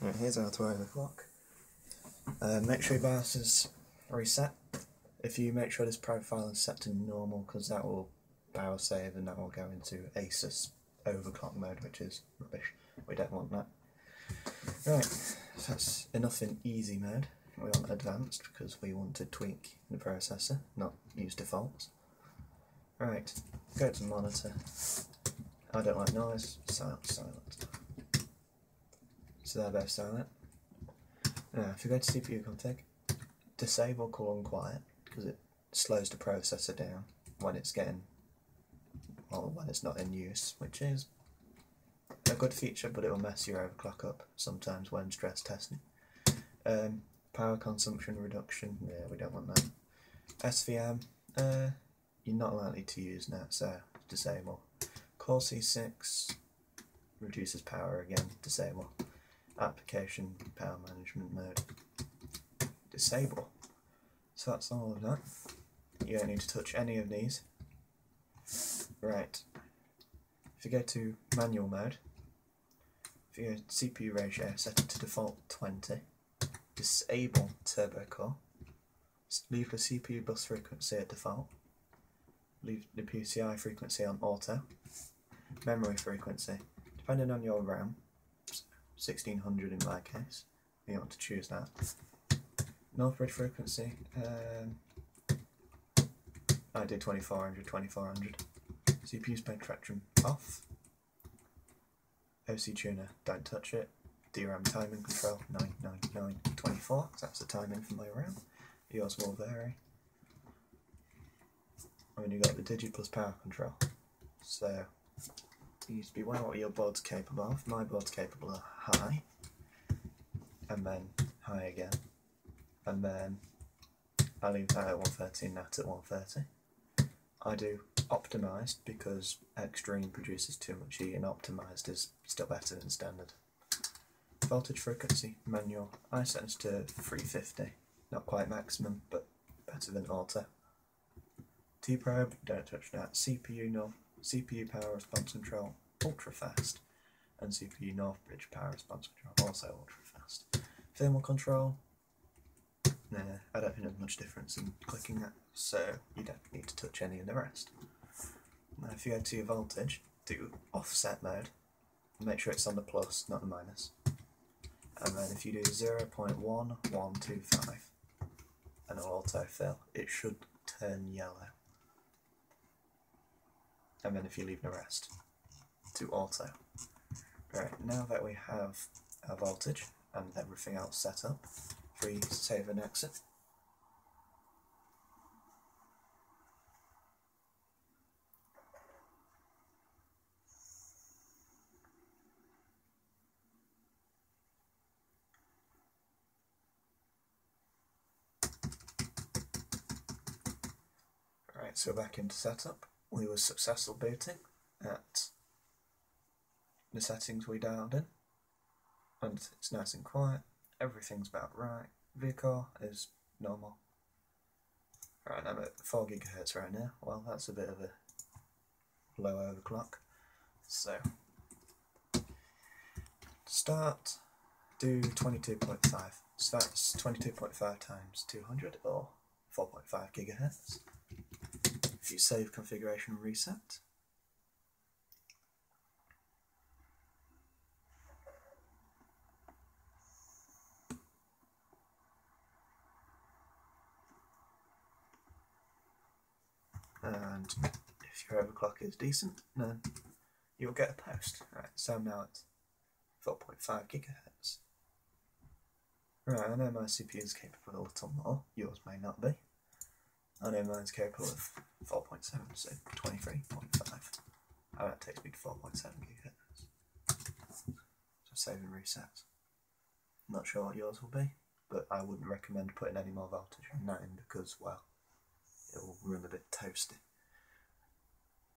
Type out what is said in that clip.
Right, here's how to overclock. Make sure your BIOS is reset. If you make sure this profile is set to normal, because that will power save and that will go into ASUS overclock mode, which is rubbish. We don't want that. Right, so that's enough in easy mode. We want advanced because we want to tweak the processor, not use defaults. Right, go to monitor. I don't like noise, silent, silent. So they're both silent. Now, if you go to CPU config, disable call on quiet because it slows the processor down when it's when it's not in use, which is a good feature, but it will mess your overclock up sometimes when stress testing. Power consumption reduction, yeah, we don't want that. SVM, you're not likely to use now, so disable. Core C6 reduces power again, disable. Application power management mode, disable. So that's all of that. You don't need to touch any of these. Right. If you go to manual mode, if you go to CPU ratio, set it to default 20. Disable turbo core. Leave the CPU bus frequency at default. Leave the PCI frequency on auto. Memory frequency, depending on your RAM, 1600 in my case, you want to choose that. North bridge frequency, I did 2400. CPU spectrum off. OC tuner, don't touch it. DRAM timing control, 99924, that's the timing for my RAM. Yours will vary. And then you've got the Digi plus power control. So, you need to be aware what your board's capable of. My board's capable of high, and then high again, and then I leave that at 130 and that at 130. I do optimised because extreme produces too much heat and optimised is still better than standard. Voltage frequency, manual, I set this to 350, not quite maximum, but better than auto. T-probe, don't touch that. CPU north, CPU power response control, ultra fast, and CPU north bridge power response control, also ultra fast. Thermal control, nah, I don't think there's much difference in clicking that, so you don't need to touch any of the rest. Now if you go to your voltage, do offset mode, make sure it's on the plus, not the minus. And then if you do 0.1125 and it'll autofill, it should turn yellow. And then if you leave the rest to auto. Right, now that we have our voltage and everything else set up, free save and exit. Right, so back into setup. We were successful booting at the settings we dialed in, and it's nice and quiet, everything's about right, VCore is normal. Right, I'm at 4 GHz right now, well that's a bit of a low overclock, so start, do 22.5, so that's 22.5 times 200 or 4.5 GHz. If you save configuration and reset, and if your overclock is decent, then you'll get a post. Right, so I'm now at 4.5 GHz. Right, I know my CPU is capable of a little more, yours may not be. I know mine's capable of 4.7, so 23.5. And that takes me to 4.7 GHz. So save and reset. Not sure what yours will be, but I wouldn't recommend putting any more voltage on that in because, well, it will run a bit toasty.